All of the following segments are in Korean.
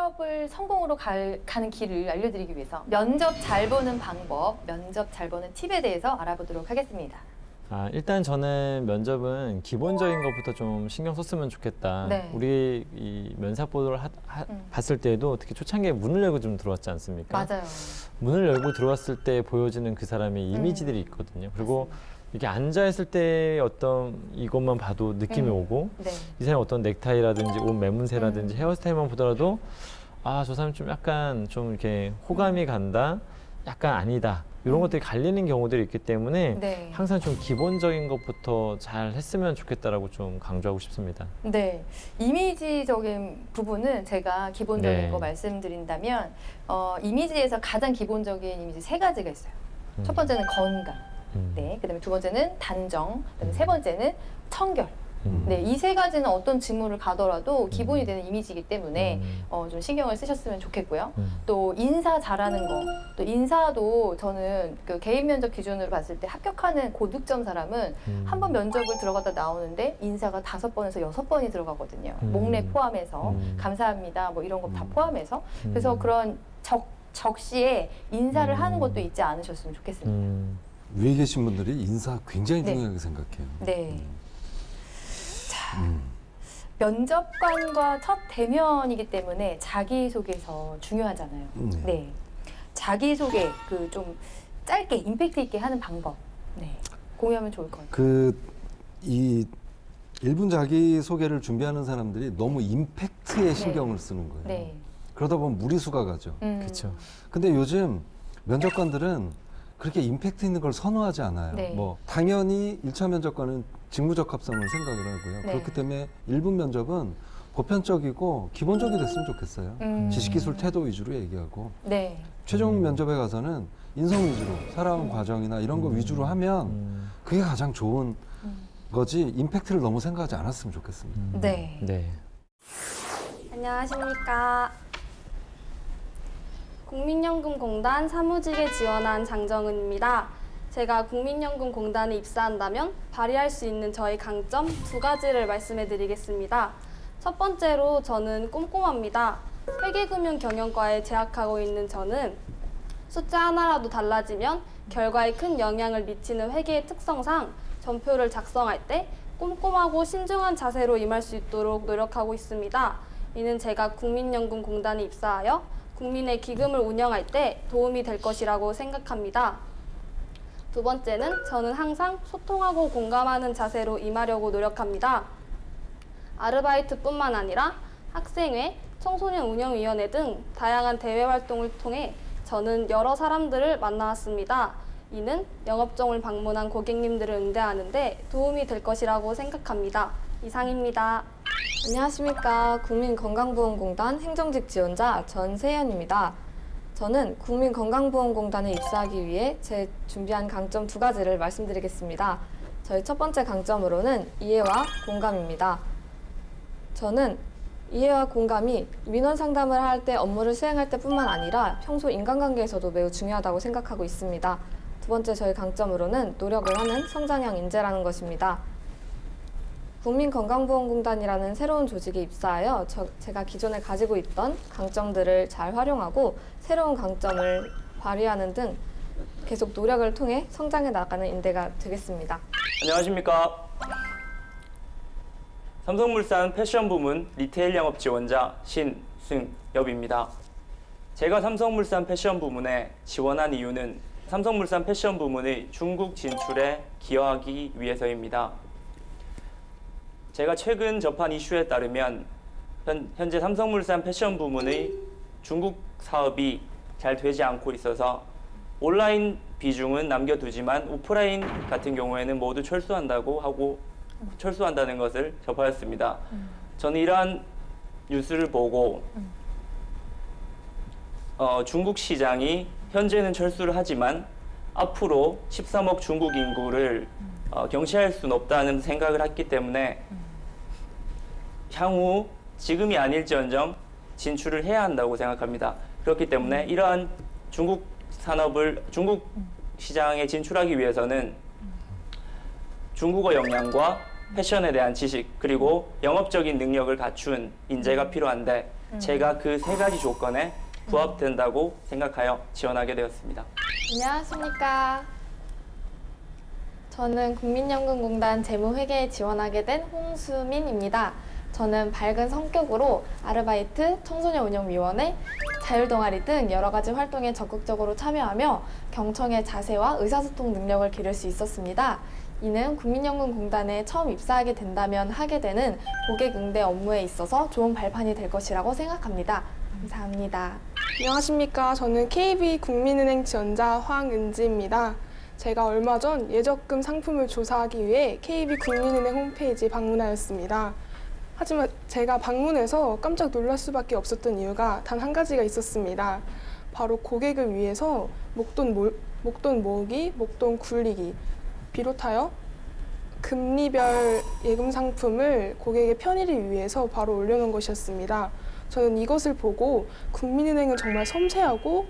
면접을 성공으로 가는 길을 알려드리기 위해서 면접 잘 보는 방법, 면접 잘 보는 팁에 대해서 알아보도록 하겠습니다. 일단 저는 면접은 기본적인 것부터 좀 신경 썼으면 좋겠다. 네. 우리 이 면사보도를 봤을 때에도 특히 초창기에 문을 열고 좀 들어왔지 않습니까? 맞아요. 문을 열고 들어왔을 때 보여지는 그 사람의 이미지들이 있거든요. 그리고 이렇게 앉아있을 때 어떤 이것만 봐도 느낌이 오고 네. 이 사람의 어떤 넥타이라든지 옷 매문새라든지 헤어스타일만 보더라도 아, 저 사람 좀 약간 좀 이렇게 호감이 간다, 약간 아니다. 이런 것들이 갈리는 경우들이 있기 때문에 네. 항상 좀 기본적인 것부터 잘 했으면 좋겠다라고 좀 강조하고 싶습니다. 네, 이미지적인 부분은 제가 기본적인 네. 거 말씀드린다면 이미지에서 가장 기본적인 이미지 세 가지가 있어요. 첫 번째는 건강, 네, 그다음에 두 번째는 단정, 그다음에 세 번째는 청결. 네, 이 세 가지는 어떤 직무를 가더라도 기본이 되는 이미지이기 때문에 좀 신경을 쓰셨으면 좋겠고요. 또 인사 잘하는 거, 또 인사도 저는 그 개인 면접 기준으로 봤을 때 합격하는 고득점 사람은 한 번 면접을 들어갔다 나오는데 인사가 5번에서 6번이 들어가거든요. 목례 포함해서 감사합니다, 뭐 이런 거 다 포함해서. 그래서 그런 적시에 인사를 하는 것도 잊지 않으셨으면 좋겠습니다. 위에 계신 분들이 인사 굉장히 네. 중요하게 생각해요. 네. 면접관과 첫 대면이기 때문에 자기소개서 중요하잖아요. 네. 자기소개 그 좀 짧게 임팩트 있게 하는 방법. 네. 공유하면 좋을 것 같아요. 이 1분 자기소개를 준비하는 사람들이 너무 임팩트에 신경을 쓰는 거예요. 네. 그러다 보면 무리수가 가죠. 그렇죠. 근데 요즘 면접관들은 그렇게 임팩트 있는 걸 선호하지 않아요. 네. 뭐 당연히 1차 면접관은 직무적합성을 생각을 하고요. 네. 그렇기 때문에 1분 면접은 보편적이고 기본적이 됐으면 좋겠어요. 지식기술 태도 위주로 얘기하고 네. 최종 면접에 가서는 인성 위주로 살아온 과정이나 이런 거 위주로 하면 그게 가장 좋은 거지 임팩트를 너무 생각하지 않았으면 좋겠습니다. 네. 네. 안녕하십니까. 국민연금공단 사무직에 지원한 장정은입니다. 제가 국민연금공단에 입사한다면 발휘할 수 있는 저의 강점 2가지를 말씀해 드리겠습니다. 첫 번째로 저는 꼼꼼합니다. 회계금융경영과에 재학하고 있는 저는 숫자 하나라도 달라지면 결과에 큰 영향을 미치는 회계의 특성상 전표를 작성할 때 꼼꼼하고 신중한 자세로 임할 수 있도록 노력하고 있습니다. 이는 제가 국민연금공단에 입사하여 국민의 기금을 운영할 때 도움이 될 것이라고 생각합니다. 두 번째는 저는 항상 소통하고 공감하는 자세로 임하려고 노력합니다. 아르바이트뿐만 아니라 학생회, 청소년 운영위원회 등 다양한 대외 활동을 통해 저는 여러 사람들을 만나왔습니다. 이는 영업정을 방문한 고객님들을 응대하는 데 도움이 될 것이라고 생각합니다. 이상입니다. 안녕하십니까. 국민건강보험공단 행정직 지원자 전세연입니다. 저는 국민건강보험공단에 입사하기 위해 제 준비한 강점 2가지를 말씀드리겠습니다. 저희 첫 번째 강점으로는 이해와 공감입니다. 저는 이해와 공감이 민원 상담을 할 때 업무를 수행할 때뿐만 아니라 평소 인간관계에서도 매우 중요하다고 생각하고 있습니다. 두 번째 저희 강점으로는 노력을 하는 성장형 인재라는 것입니다. 국민건강보험공단이라는 새로운 조직에 입사하여 제가 기존에 가지고 있던 강점들을 잘 활용하고 새로운 강점을 발휘하는 등 계속 노력을 통해 성장해 나가는 인재가 되겠습니다. 안녕하십니까. 삼성물산 패션 부문 리테일 영업 지원자 신승엽입니다. 제가 삼성물산 패션 부문에 지원한 이유는 삼성물산 패션 부문의 중국 진출에 기여하기 위해서입니다. 제가 최근 접한 이슈에 따르면 현재 삼성물산 패션 부문의 중국 사업이 잘 되지 않고 있어서 온라인 비중은 남겨두지만 오프라인 같은 경우에는 모두 철수한다는 것을 접하였습니다. 저는 이러한 뉴스를 보고 중국 시장이 현재는 철수를 하지만 앞으로 13억 중국 인구를 경시할 수는 없다는 생각을 했기 때문에 향후 지금이 아닐지언정 진출을 해야 한다고 생각합니다. 그렇기 때문에 이러한 중국 시장에 진출하기 위해서는 중국어 역량과 패션에 대한 지식 그리고 영업적인 능력을 갖춘 인재가 필요한데 제가 그 세 가지 조건에 부합된다고 생각하여 지원하게 되었습니다. 안녕하십니까. 저는 국민연금공단 재무회계에 지원하게 된 홍수민입니다. 저는 밝은 성격으로 아르바이트, 청소년운영위원회, 자율동아리 등 여러 가지 활동에 적극적으로 참여하며 경청의 자세와 의사소통 능력을 기를 수 있었습니다. 이는 국민연금공단에 처음 입사하게 된다면 하게 되는 고객 응대 업무에 있어서 좋은 발판이 될 것이라고 생각합니다. 감사합니다. 안녕하십니까. 저는 KB 국민은행 지원자 황은지입니다. 제가 얼마 전 예적금 상품을 조사하기 위해 KB 국민은행 홈페이지에 방문하였습니다. 하지만 제가 방문해서 깜짝 놀랄 수밖에 없었던 이유가 단 한 가지가 있었습니다. 바로 고객을 위해서 목돈 모으기, 목돈 굴리기 비롯하여 금리별 예금 상품을 고객의 편의를 위해서 바로 올려놓은 것이었습니다. 저는 이것을 보고 국민은행은 정말 섬세하고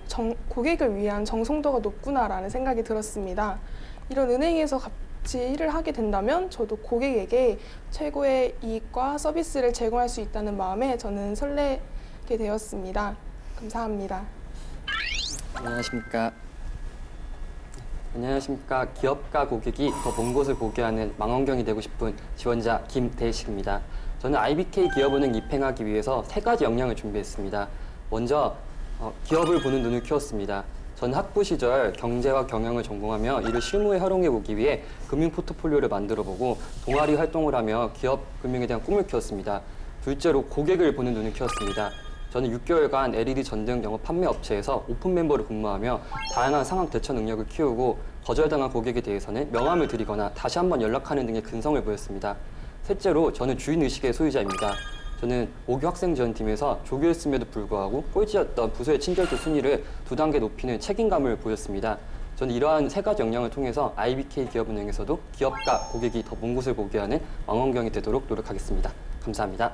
고객을 위한 정성도가 높구나라는 생각이 들었습니다. 이런 은행에서 같이 일을 하게 된다면 저도 고객에게 최고의 이익과 서비스를 제공할 수 있다는 마음에 저는 설레게 되었습니다. 감사합니다. 안녕하십니까. 기업가 고객이 더 먼 곳을 보게 하는 망원경이 되고 싶은 지원자 김대식입니다. 저는 IBK 기업은행 입행하기 위해서 세 가지 역량을 준비했습니다. 먼저 기업을 보는 눈을 키웠습니다. 저는 학부 시절 경제와 경영을 전공하며 이를 실무에 활용해 보기 위해 금융 포트폴리오를 만들어보고 동아리 활동을 하며 기업 금융에 대한 꿈을 키웠습니다. 둘째로 고객을 보는 눈을 키웠습니다. 저는 6개월간 LED 전등 영업 판매 업체에서 오픈 멤버로 근무하며 다양한 상황 대처 능력을 키우고 거절당한 고객에 대해서는 명함을 드리거나 다시 한번 연락하는 등의 근성을 보였습니다. 셋째로 저는 주인의식의 소유자입니다. 저는 5교 학생지원팀에서 조교였음에도 불구하고 꼴찌였던 부서의 친절도 순위를 2단계 높이는 책임감을 보였습니다. 저는 이러한 세 가지 역량을 통해서 IBK 기업은행에서도 기업가 고객이 더 먼 곳을 보게 하는 망원경이 되도록 노력하겠습니다. 감사합니다.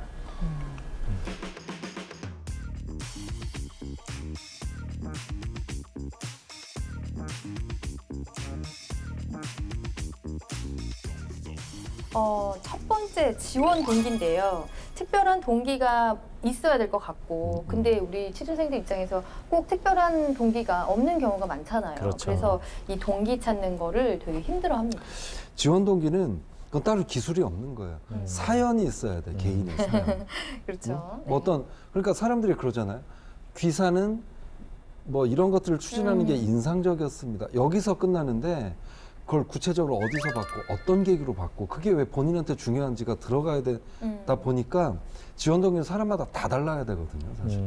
첫 번째 지원 동기인데요. 특별한 동기가 있어야 될 것 같고, 근데 우리 취준생들 입장에서 꼭 특별한 동기가 없는 경우가 많잖아요. 그렇죠. 그래서 이 동기 찾는 거를 되게 힘들어합니다. 지원 동기는 그건 따로 기술이 없는 거예요. 사연이 있어야 돼, 개인의 사연. 그렇죠. 뭐 어떤, 그러니까 사람들이 그러잖아요. 귀사는 뭐 이런 것들을 추진하는 게 인상적이었습니다. 여기서 끝나는데 그걸 구체적으로 어디서 받고 어떤 계기로 받고 그게 왜 본인한테 중요한지가 들어가야 되다 보니까 지원 동기는 사람마다 다 달라야 되거든요, 사실.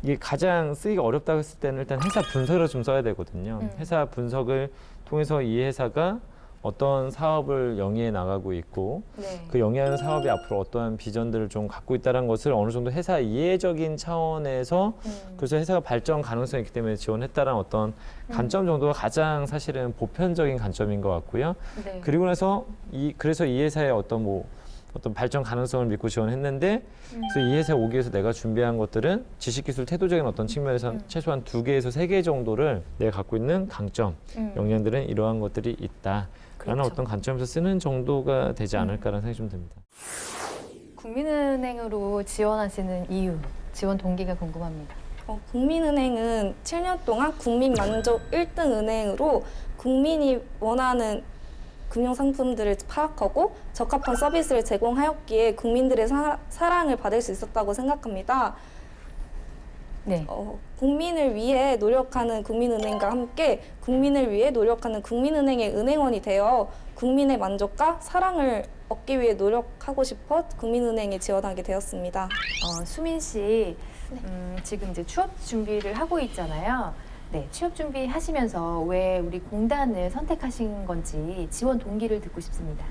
이게 가장 쓰기가 어렵다고 했을 때는 일단 회사 분석을 좀 써야 되거든요. 회사 분석을 통해서 이 회사가 어떤 사업을 영위해 나가고 있고 네. 그 영위하는 사업이 앞으로 어떠한 비전들을 좀 갖고 있다는 것을 어느 정도 회사 이해적인 차원에서 그래서 회사가 발전 가능성이 있기 때문에 지원했다는 어떤 관점 정도가 가장 사실은 보편적인 관점인 것 같고요. 네. 그리고 나서 그래서 이 회사의 어떤 발전 가능성을 믿고 지원했는데 그래서 이 회사에 오기 위해서 내가 준비한 것들은 지식기술 태도적인 어떤 측면에서 최소한 2개에서 3개 정도를 내가 갖고 있는 강점, 역량들은 이러한 것들이 있다. 라는 그렇죠. 어떤 관점에서 쓰는 정도가 되지 않을까라는 생각이 좀 듭니다. 국민은행으로 지원하시는 이유, 지원 동기가 궁금합니다. 국민은행은 7년 동안 국민 만족 1등 은행으로 국민이 원하는 금융상품들을 파악하고 적합한 서비스를 제공하였기에 국민들의 사랑을 받을 수 있었다고 생각합니다. 네. 국민을 위해 노력하는 국민은행과 함께 국민을 위해 노력하는 국민은행의 은행원이 되어 국민의 만족과 사랑을 얻기 위해 노력하고 싶어 국민은행에 지원하게 되었습니다. 수민 씨, 지금 이제 취업 준비를 하고 있잖아요. 네, 취업 준비 하시면서 왜 우리 공단을 선택하신 건지 지원 동기를 듣고 싶습니다.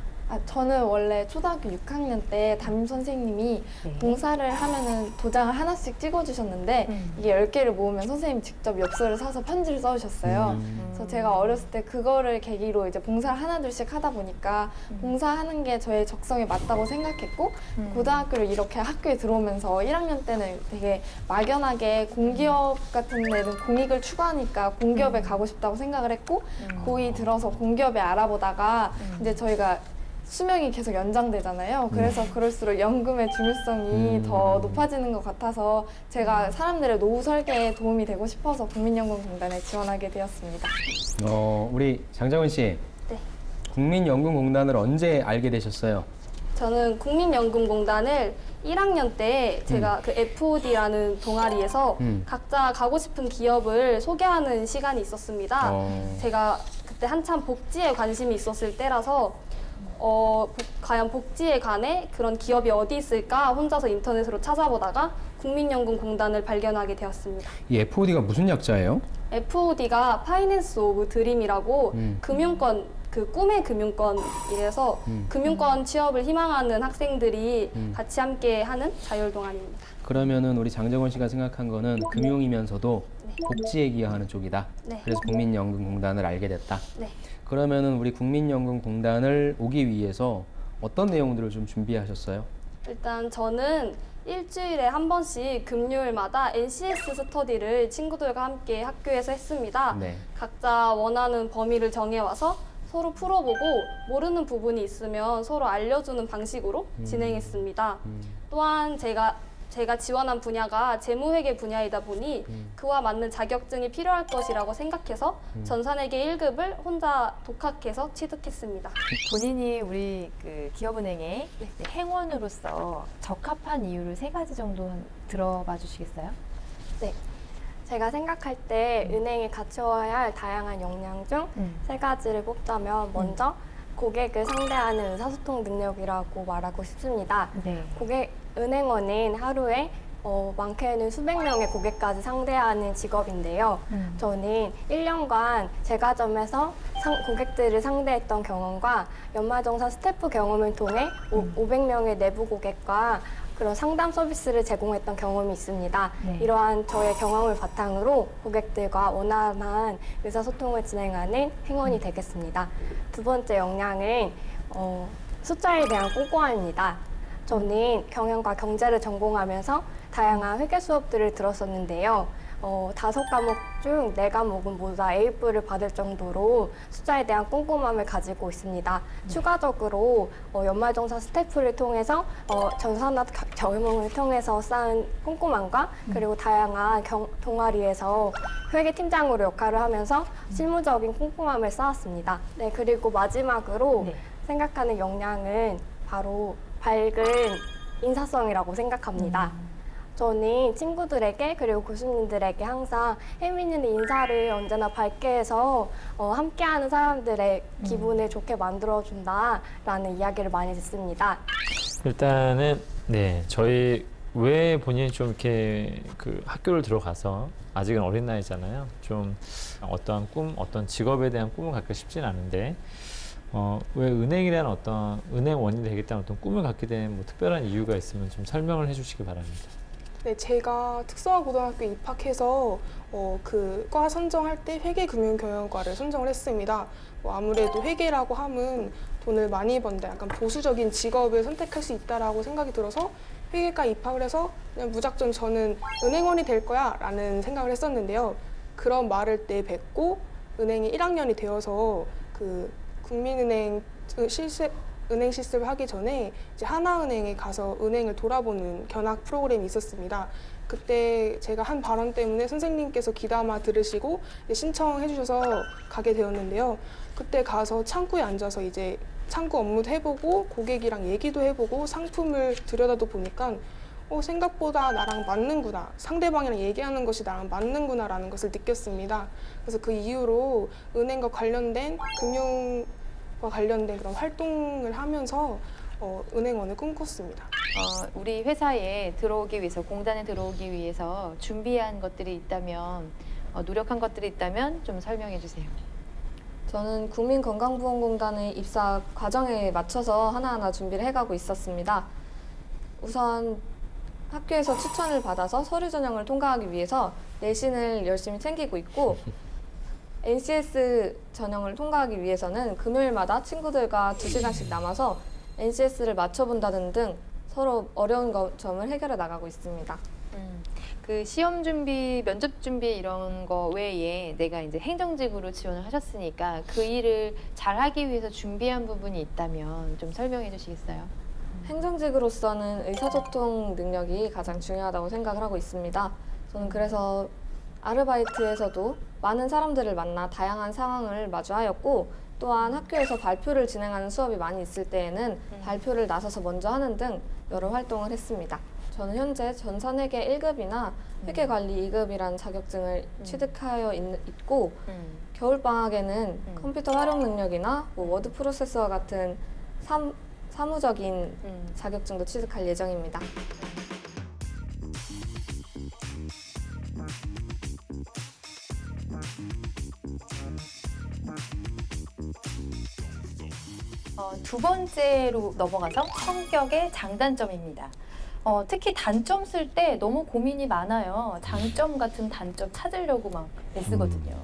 저는 원래 초등학교 6학년 때 담임 선생님이 네. 봉사를 하면은 도장을 하나씩 찍어주셨는데 이게 10개를 모으면 선생님이 직접 엽서를 사서 편지를 써주셨어요. 그래서 제가 어렸을 때 그거를 계기로 이제 봉사를 하나둘씩 하다 보니까 봉사하는 게 저의 적성에 맞다고 생각했고 고등학교를 이렇게 학교에 들어오면서 1학년 때는 되게 막연하게 공기업 같은 데는 공익을 추구하니까 공기업에 가고 싶다고 생각을 했고 고2 들어서 공기업에 알아보다가 이제 저희가 수명이 계속 연장되잖아요. 그래서 그럴수록 연금의 중요성이 더 높아지는 것 같아서 제가 사람들의 노후 설계에 도움이 되고 싶어서 국민연금공단에 지원하게 되었습니다. 우리 장정은 씨. 네. 국민연금공단을 언제 알게 되셨어요? 저는 국민연금공단을 1학년 때 제가 그 FOD라는 동아리에서 각자 가고 싶은 기업을 소개하는 시간이 있었습니다. 제가 그때 한참 복지에 관심이 있었을 때라서 과연 복지에 관해 그런 기업이 어디 있을까 혼자서 인터넷으로 찾아보다가 국민연금공단을 발견하게 되었습니다. 이 FOD가 무슨 약자예요? FOD가 파이낸스 오브 드림이라고 금융권, 그 꿈의 금융권이래서 금융권 취업을 희망하는 학생들이 같이 함께 하는 자율동아리입니다. 그러면은 우리 장정원 씨가 생각한 거는 금융이면서도 네. 복지에 기여하는 쪽이다. 네. 그래서 국민연금공단을 알게 됐다. 네. 그러면은 우리 국민연금공단을 오기 위해서 어떤 내용들을 좀 준비하셨어요? 일단 저는 일주일에 한 번씩 금요일마다 NCS 스터디를 친구들과 함께 학교에서 했습니다. 네. 각자 원하는 범위를 정해와서 서로 풀어보고 모르는 부분이 있으면 서로 알려주는 방식으로 진행했습니다. 또한 제가 지원한 분야가 재무회계 분야이다 보니 그와 맞는 자격증이 필요할 것이라고 생각해서 전산회계 1급을 혼자 독학해서 취득했습니다. 본인이 우리 그 기업은행의 행원으로서 적합한 이유를 3가지 정도 들어봐 주시겠어요? 네. 제가 생각할 때 은행이 갖추어야 할 다양한 역량 중 3가지를 뽑자면 먼저 고객을 상대하는 의사소통 능력이라고 말하고 싶습니다. 네. 은행원은 하루에 많게는 수백 명의 고객까지 상대하는 직업인데요. 저는 1년간 제과점에서 고객들을 상대했던 경험과 연말정산 스태프 경험을 통해 500명의 내부 고객과 그런 상담 서비스를 제공했던 경험이 있습니다. 네. 이러한 저의 경험을 바탕으로 고객들과 원활한 의사소통을 진행하는 행원이 되겠습니다. 두 번째 역량은 숫자에 대한 꼼꼼함입니다. 저는 경영과 경제를 전공하면서 다양한 회계 수업들을 들었었는데요. 5과목 중 4과목은 모두 다 A뿔을 받을 정도로 숫자에 대한 꼼꼼함을 가지고 있습니다. 추가적으로 연말정산 스태프를 통해서 전산화 경험을 통해서 쌓은 꼼꼼함과 그리고 다양한 동아리에서 회계팀장으로 역할을 하면서 실무적인 꼼꼼함을 쌓았습니다. 네, 그리고 마지막으로 생각하는 역량은 바로 밝은 인사성이라고 생각합니다. 저는 친구들에게 그리고 교수님들에게 항상 혜민이는 인사를 언제나 밝게 해서 함께하는 사람들의 기분을 좋게 만들어준다라는 이야기를 많이 듣습니다. 일단은 저희 왜 본인이 좀 이렇게 그 학교를 들어가서 아직은 어린 나이잖아요. 좀 어떠한 꿈, 어떤 직업에 대한 꿈을 갖기 쉽진 않은데 왜 은행에 대한 어떤 은행원이 되겠다는 어떤 꿈을 갖게 된 뭐 특별한 이유가 있으면 좀 설명을 해주시기 바랍니다. 네, 제가 특성화고등학교에 입학해서 그 과 선정할 때 회계금융경영과를 선정을 했습니다. 아무래도 회계라고 하면 돈을 많이 번다, 약간 보수적인 직업을 선택할 수 있다라고 생각이 들어서 회계과 입학을 해서 그냥 무작정 저는 은행원이 될 거야 라는 생각을 했었는데요. 그런 말을 내뱉고 은행이 1학년이 되어서 그 국민은행 은행 실습을 하기 전에 이제 하나은행에 가서 은행을 돌아보는 견학 프로그램이 있었습니다. 그때 제가 한 발언 때문에 선생님께서 귀담아 들으시고 신청해 주셔서 가게 되었는데요. 그때 가서 창구에 앉아서 이제 창구 업무도 해보고 고객이랑 얘기도 해보고 상품을 들여다도 보니까 생각보다 나랑 맞는구나, 상대방이랑 얘기하는 것이 나랑 맞는구나 라는 것을 느꼈습니다. 그래서 그 이후로 은행과 관련된 금융과 관련된 그런 활동을 하면서 은행원을 꿈꿨습니다. 우리 회사에 들어오기 위해서, 공단에 들어오기 위해서 준비한 것들이 있다면, 노력한 것들이 있다면 좀 설명해 주세요. 저는 국민건강보험공단의 입사 과정에 맞춰서 하나하나 준비를 해가고 있었습니다. 우선 학교에서 추천을 받아서 서류 전형을 통과하기 위해서 내신을 열심히 챙기고 있고, NCS 전형을 통과하기 위해서는 금요일마다 친구들과 2시간씩 남아서 NCS를 맞춰본다는 등 서로 어려운 점을 해결해 나가고 있습니다. 그 시험 준비, 면접 준비 이런 거 외에 내가 이제 행정직으로 지원을 하셨으니까 그 일을 잘하기 위해서 준비한 부분이 있다면 좀 설명해 주시겠어요? 행정직으로서는 의사소통 능력이 가장 중요하다고 생각을 하고 있습니다. 저는 그래서 아르바이트에서도 많은 사람들을 만나 다양한 상황을 마주하였고, 또한 학교에서 발표를 진행하는 수업이 많이 있을 때에는 발표를 나서서 먼저 하는 등 여러 활동을 했습니다. 저는 현재 전산회계 1급이나 회계관리 2급이라는 자격증을 취득하여 있고, 겨울방학에는 컴퓨터 활용 능력이나 뭐 워드 프로세서와 같은 사무적인 자격증도 취득할 예정입니다. 두 번째로 넘어가서 성격의 장단점입니다. 특히 단점 쓸 때 너무 고민이 많아요. 장점 같은 단점 찾으려고 막 애쓰거든요.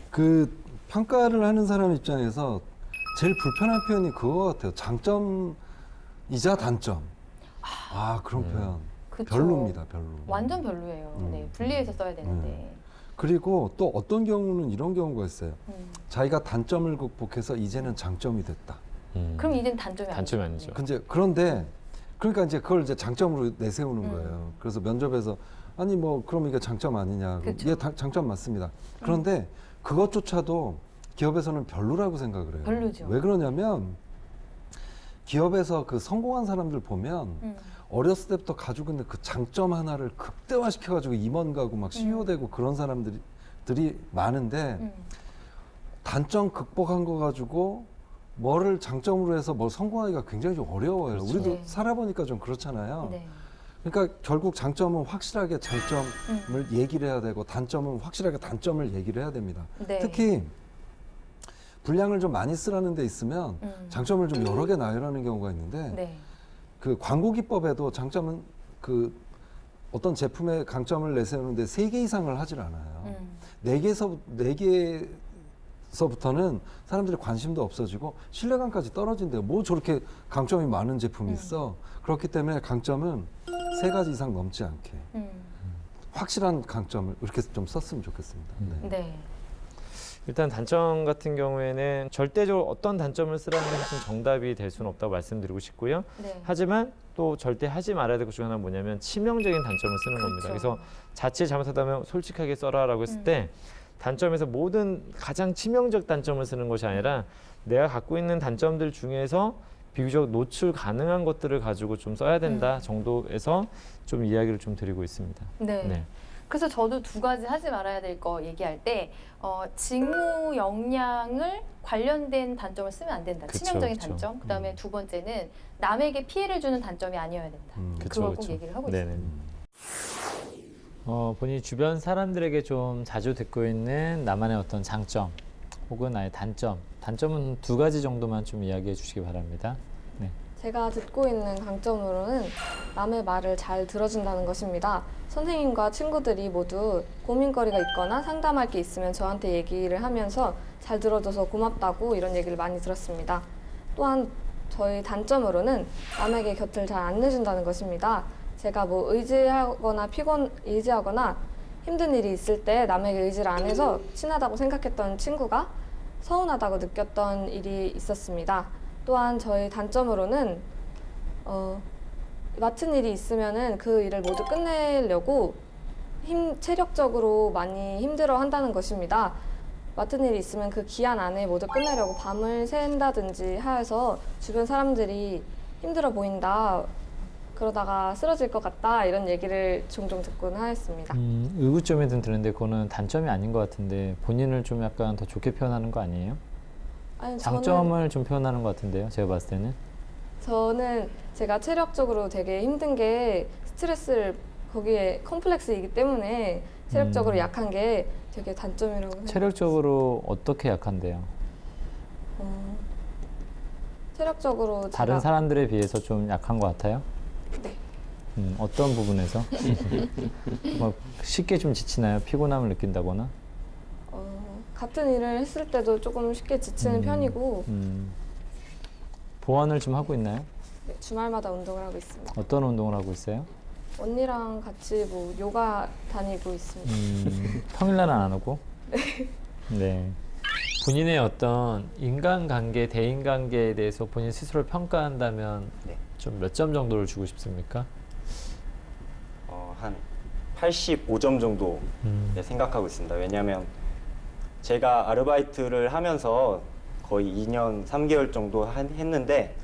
그 평가를 하는 사람 입장에서 제일 불편한 표현이 그거 같아요. 장점이자 단점. 그런 표현. 그쵸. 별로입니다, 별로. 완전 별로예요. 네, 분리해서 써야 되는데. 그리고 또 어떤 경우는 이런 경우가 있어요. 자기가 단점을 극복해서 이제는 장점이 됐다. 그럼 이젠 단점이 아니죠. 그런데 그러니까 이제 그걸 이제 장점으로 내세우는 거예요. 그래서 면접에서 아니 뭐 그럼 이게 장점 아니냐. 이게 장점 맞습니다. 그런데 그것조차도 기업에서는 별로라고 생각을 해요. 별로죠. 왜 그러냐면 기업에서 그 성공한 사람들 보면 어렸을 때부터 가지고 있는 그 장점 하나를 극대화시켜가지고 임원 가고 막 CEO 되고 그런 사람들이 많은데 단점 극복한 거 가지고 뭐를 장점으로 해서 뭘 성공하기가 굉장히 좀 어려워요. 그렇죠. 우리도 네. 살아보니까 좀 그렇잖아요. 네. 그러니까 결국 장점은 확실하게 장점을 얘기를 해야 되고 단점은 확실하게 단점을 얘기를 해야 됩니다. 네. 특히 분량을 좀 많이 쓰라는 데 있으면 장점을 좀 여러 개 나열하는 경우가 있는데 네. 그 광고 기법에도 장점은 그 어떤 제품의 강점을 내세우는데 3개 이상을 하질 않아요. 4개서부터는 사람들이 관심도 없어지고 신뢰감까지 떨어진대요. 뭐 저렇게 강점이 많은 제품이 있어. 그렇기 때문에 강점은 3가지 이상 넘지 않게 확실한 강점을 이렇게 좀 썼으면 좋겠습니다. 네. 네. 일단 단점 같은 경우에는 절대적으로 어떤 단점을 쓰라는 것은 정답이 될 수는 없다고 말씀드리고 싶고요. 네. 하지만 또 절대 하지 말아야 될 것 중에 하나는 뭐냐면 치명적인 단점을 쓰는 겁니다. 그래서 자칫 잘못하다면 솔직하게 써라라고 했을 때 단점에서 모든 가장 치명적 단점을 쓰는 것이 아니라 내가 갖고 있는 단점들 중에서 비교적 노출 가능한 것들을 가지고 좀 써야 된다 정도에서 좀 이야기를 좀 드리고 있습니다. 네. 네. 그래서 저도 2가지 하지 말아야 될 거 얘기할 때 직무 역량을 관련된 단점을 쓰면 안 된다. 그쵸, 치명적인 그쵸. 단점. 그다음에 2번째는 남에게 피해를 주는 단점이 아니어야 된다. 그쵸, 그걸 꼭 그쵸. 얘기를 하고 네네. 있습니다. 본인이 주변 사람들에게 좀 자주 듣고 있는 나만의 어떤 장점 혹은 나의 단점. 단점은 2가지 정도만 좀 이야기해 주시기 바랍니다. 네. 제가 듣고 있는 강점으로는 남의 말을 잘 들어준다는 것입니다. 선생님과 친구들이 모두 고민거리가 있거나 상담할 게 있으면 저한테 얘기를 하면서 잘 들어줘서 고맙다고 이런 얘기를 많이 들었습니다. 또한 저희 단점으로는 남에게 곁을 잘 안 내준다는 것입니다. 제가 뭐 의지하거나 힘든 일이 있을 때 남에게 의지를 안 해서 친하다고 생각했던 친구가 서운하다고 느꼈던 일이 있었습니다. 또한 저희 단점으로는 맡은 일이 있으면은 그 일을 모두 끝내려고 체력적으로 많이 힘들어 한다는 것입니다. 맡은 일이 있으면 그 기한 안에 모두 끝내려고 밤을 샌다든지 하여서 주변 사람들이 힘들어 보인다. 그러다가 쓰러질 것 같다 이런 얘기를 종종 듣곤 하였습니다. 의구점이든 드는데 그거는 단점이 아닌 것 같은데 본인을 좀 약간 더 좋게 표현하는 거 아니에요? 아니, 장점을 좀 표현하는 것 같은데요. 제가 봤을 때는. 저는 제가 체력적으로 되게 힘든 게 스트레스를 거기에 컴플렉스이기 때문에 체력적으로 약한 게 되게 단점이라고 생각합니다. 체력적으로 어떻게 약한데요? 체력적으로 다른 제가 사람들에 비해서 좀 약한 것 같아요? 네. 어떤 부분에서? 뭐 쉽게 좀 지치나요? 피곤함을 느낀다거나? 같은 일을 했을 때도 조금 쉽게 지치는 편이고 보완을 좀 하고 있나요? 네, 주말마다 운동을 하고 있습니다. 어떤 운동을 하고 있어요? 언니랑 같이 뭐 요가 다니고 있습니다. 평일날은 안 오고? 네. 본인의 어떤 인간관계, 대인관계에 대해서 본인 스스로를 평가한다면 네. 좀 몇 점 정도를 주고 싶습니까? 한 85점 정도 생각하고 있습니다. 왜냐하면 제가 아르바이트를 하면서 거의 2년 3개월 정도 했는데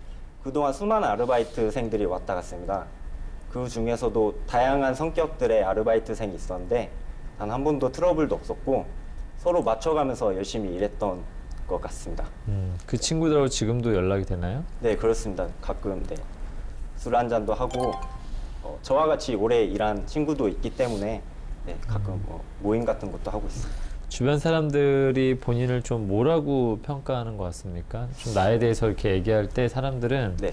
그동안 수많은 아르바이트생들이 왔다 갔습니다. 그 중에서도 다양한 성격들의 아르바이트생이 있었는데 단 한 번도 트러블도 없었고 서로 맞춰가면서 열심히 일했던 것 같습니다. 그 친구들하고 지금도 연락이 되나요? 네, 그렇습니다. 가끔 네, 술 한잔도 하고 저와 같이 오래 일한 친구도 있기 때문에 네, 가끔 모임 같은 것도 하고 있습니다. 주변 사람들이 본인을 좀 뭐라고 평가하는 것 같습니까? 좀 나에 대해서 이렇게 얘기할 때 사람들은 네.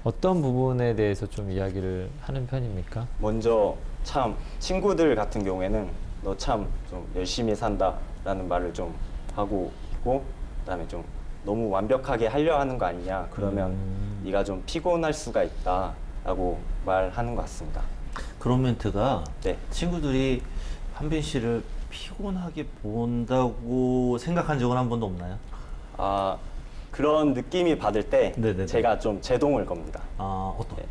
어떤 부분에 대해서 좀 이야기를 하는 편입니까? 먼저 참 친구들 같은 경우에는 너 참 좀 열심히 산다라는 말을 좀 하고 있고 그다음에 좀 너무 완벽하게 하려 하는 거 아니냐 그러면 네가 좀 피곤할 수가 있다라고 말하는 것 같습니다. 그런 멘트가 네. 친구들이 한빈 씨를 피곤하게 본다고 생각한 적은 한 번도 없나요? 아 그런 느낌이 받을 때 네네네. 제가 좀 제동을 겁니다. 아 어떤? 네.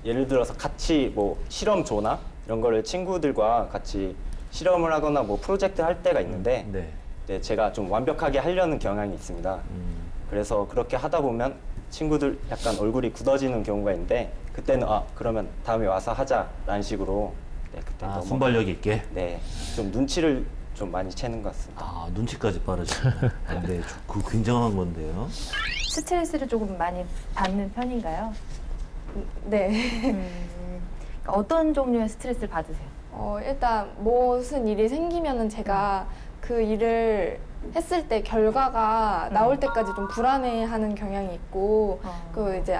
예를 들어서 같이 뭐 실험조나 이런 거를 친구들과 같이 실험을 하거나 뭐 프로젝트 할 때가 있는데 네. 네, 제가 좀 완벽하게 하려는 경향이 있습니다. 그래서 그렇게 하다 보면 친구들 약간 얼굴이 굳어지는 경우가 있는데 그때는 아 그러면 다음에 와서 하자라는 식으로 네, 그때 아 순발력 있게? 네, 좀 눈치를 좀 많이 채는 것 같습니다. 아 눈치까지 빠르시네. 네, 그 굉장한 건데요. 스트레스를 조금 많이 받는 편인가요? 네. 그러니까 어떤 종류의 스트레스를 받으세요? 일단 무슨 일이 생기면은 제가 그 일을 했을 때 결과가 나올 때까지 좀 불안해하는 경향이 있고 그 이제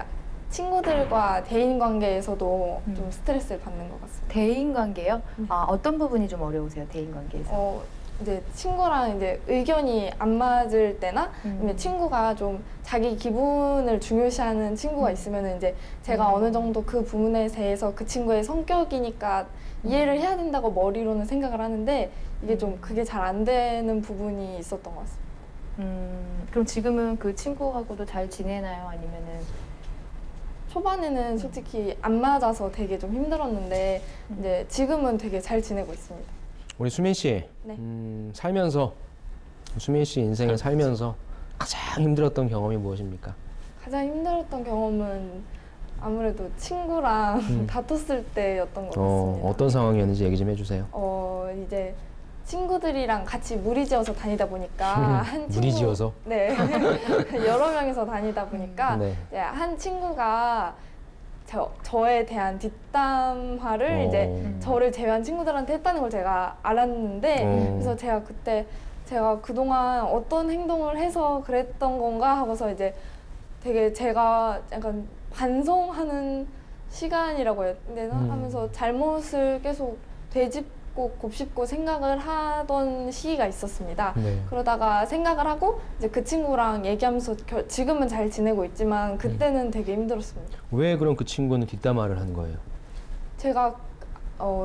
친구들과 대인 관계에서도 좀 스트레스를 받는 것 같습니다. 대인 관계요? 아, 어떤 부분이 좀 어려우세요? 대인 관계에서? 이제 친구랑 이제 의견이 안 맞을 때나 아니면 친구가 좀 자기 기분을 중요시하는 친구가 있으면 이제 제가 어느 정도 그 부분에 대해서 그 친구의 성격이니까 이해를 해야 된다고 머리로는 생각을 하는데 이게 좀 그게 잘 안 되는 부분이 있었던 것 같습니다. 그럼 지금은 그 친구하고도 잘 지내나요? 아니면은 초반에는 솔직히 안 맞아서 되게 좀 힘들었는데 이제 지금은 되게 잘 지내고 있습니다. 우리 수민 씨, 네. 살면서 수민 씨 인생을 살면서 가장 힘들었던 경험이 무엇입니까? 가장 힘들었던 경험은 아무래도 친구랑 다퉜을 때였던 것 같습니다. 어떤 상황이었는지 얘기 좀 해주세요. 이제 친구들이랑 같이 무리지어서 다니다 보니까 한 친구 무리지어서? 네 여러 명이서 다니다 보니까 네. 이제 한 친구가 저에 대한 뒷담화를 이제 저를 제외한 친구들한테 했다는 걸 제가 알았는데 그래서 제가 그때 제가 그동안 어떤 행동을 해서 그랬던 건가 하고서 이제 되게 제가 약간 반성하는 시간이라고 해야 되나 하면서 잘못을 계속 되짚고 곱씹고 생각을 하던 시기가 있었습니다. 네. 그러다가 생각을 하고 이제 그 친구랑 얘기하면서 지금은 잘 지내고 있지만 그때는 되게 힘들었습니다. 왜 그럼 그 친구는 뒷담화를 한 거예요? 제가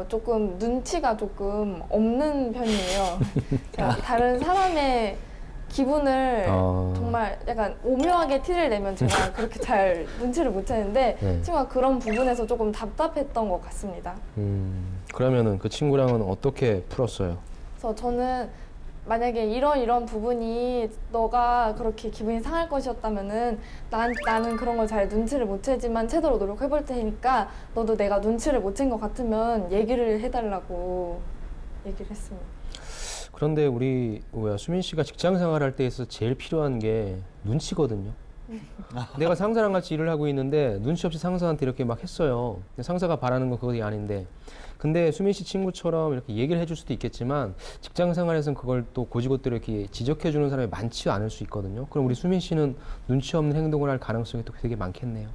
조금 눈치가 조금 없는 편이에요. 제가 다른 사람의 기분을 정말 약간 오묘하게 티를 내면 제가 그렇게 잘 눈치를 못 채는데 네. 친구가 그런 부분에서 조금 답답했던 것 같습니다. 그러면은 그 친구랑은 어떻게 풀었어요? 그래서 저는 만약에 이런 부분이 너가 그렇게 기분이 상할 것이었다면은 나는 그런 걸 잘 눈치를 못 채지만 채도록 노력해 볼 테니까 너도 내가 눈치를 못 챈 것 같으면 얘기를 해달라고 얘기를 했습니다. 그런데 우리 수민 씨가 직장 생활할 때에서 제일 필요한 게 눈치거든요. 내가 상사랑 같이 일을 하고 있는데 눈치 없이 상사한테 이렇게 막 했어요. 근데 상사가 바라는 건 그것이 아닌데 근데 수민 씨 친구처럼 이렇게 얘기를 해줄 수도 있겠지만 직장 생활에서는 그걸 또 고지고대로 이렇게 지적해 주는 사람이 많지 않을 수 있거든요. 그럼 우리 수민 씨는 눈치 없는 행동을 할 가능성이 또 되게 많겠네요.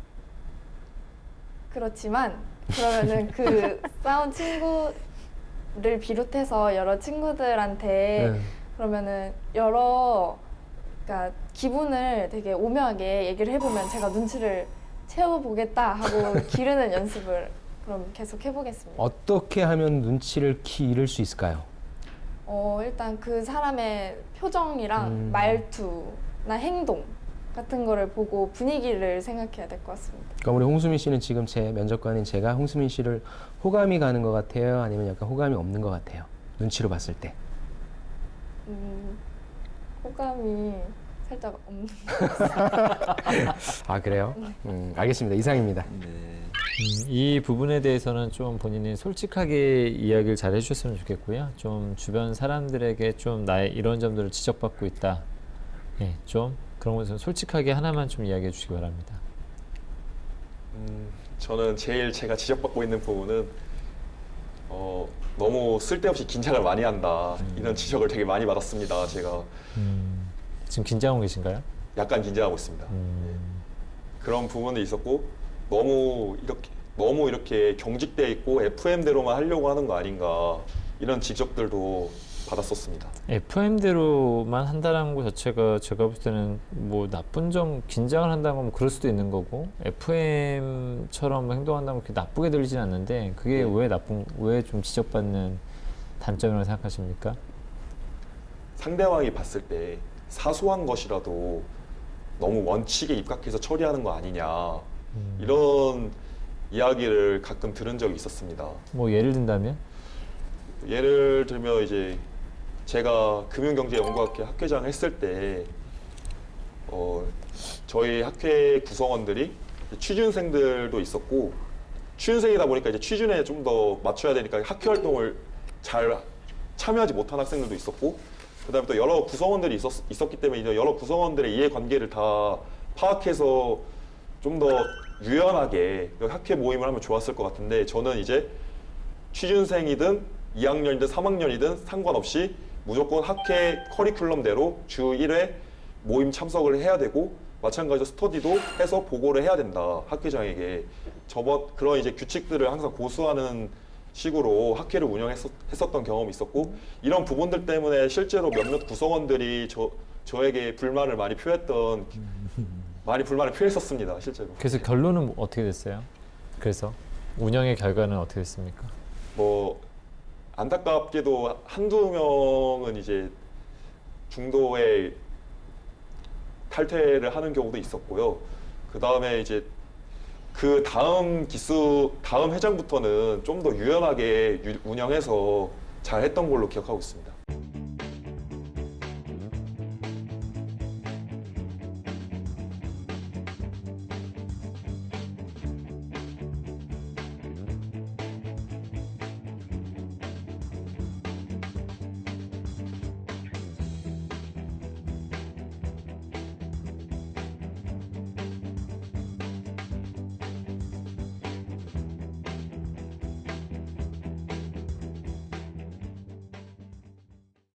그렇지만 그러면은 그 싸운 친구를 비롯해서 여러 친구들한테 그러면은 그러니까 기분을 되게 오묘하게 얘기를 해보면 제가 눈치를 채워보겠다 하고 기르는 연습을 그럼 계속 해보겠습니다. 어떻게 하면 눈치를 잃을 수 있을까요? 일단 그 사람의 표정이랑 말투나 행동 같은 거를 보고 분위기를 생각해야 될 것 같습니다. 그러니까 우리 홍수민 씨는 지금 제 면접관인 제가 홍수민 씨를 호감이 가는 것 같아요? 아니면 약간 호감이 없는 것 같아요? 눈치로 봤을 때. 호감이 살짝 없는 아 그래요? 알겠습니다. 이상입니다. 이 부분에 대해서는 좀 본인이 솔직하게 이야기를 잘 해주셨으면 좋겠고요. 좀 주변 사람들에게 좀 나의 이런 점들을 지적받고 있다. 네, 좀 그런 것은 솔직하게 하나만 좀 이야기해 주시기 바랍니다. 저는 제일 제가 지적받고 있는 부분은 너무 쓸데없이 긴장을 많이 한다. 이런 지적을 되게 많이 받았습니다. 제가 지금 긴장하고 계신가요? 약간 긴장하고 있습니다. 그런 부분도 있었고 너무 이렇게 경직돼 있고 FM대로만 하려고 하는 거 아닌가 이런 지적들도 받았었습니다. FM대로만 한다는 것 자체가 제가 볼 때는 뭐 나쁜 점, 긴장을 한다는 건 그럴 수도 있는 거고 FM처럼 행동한다는 건 그렇게 나쁘게 들리진 않는데 그게 왜 좀 지적받는 단점이라고 생각하십니까? 상대방이 봤을 때 사소한 것이라도 너무 원칙에 입각해서 처리하는 거 아니냐 이런 이야기를 가끔 들은 적이 있었습니다. 뭐 예를 든다면? 예를 들면 이제 제가 금융경제연구학회 학회장 했을 때 저희 학회 구성원들이 취준생들도 있었고 취준생이다 보니까 이제 취준에 좀 더 맞춰야 되니까 학회 활동을 잘 참여하지 못한 학생들도 있었고 그다음에 또 여러 구성원들이 있었기 때문에 이제 여러 구성원들의 이해관계를 다 파악해서 좀 더 유연하게 학회 모임을 하면 좋았을 것 같은데 저는 이제 취준생이든 2학년이든 3학년이든 상관없이 무조건 학회 커리큘럼대로 주 1회 모임 참석을 해야 되고 마찬가지로 스터디도 해서 보고를 해야 된다 학회장에게 그런 이제 규칙들을 항상 고수하는 식으로 학회를 운영했었던 경험이 있었고 이런 부분들 때문에 실제로 몇몇 구성원들이 저에게 불만을 많이 표했었습니다 실제로. 그래서 결론은 어떻게 됐어요? 그래서 운영의 결과는 어떻게 됐습니까? 뭐 안타깝게도 한두 명은 이제 중도에 탈퇴를 하는 경우도 있었고요. 그 다음에 이제 그 다음 회장부터는 좀 더 유연하게 운영해서 잘 했던 걸로 기억하고 있습니다.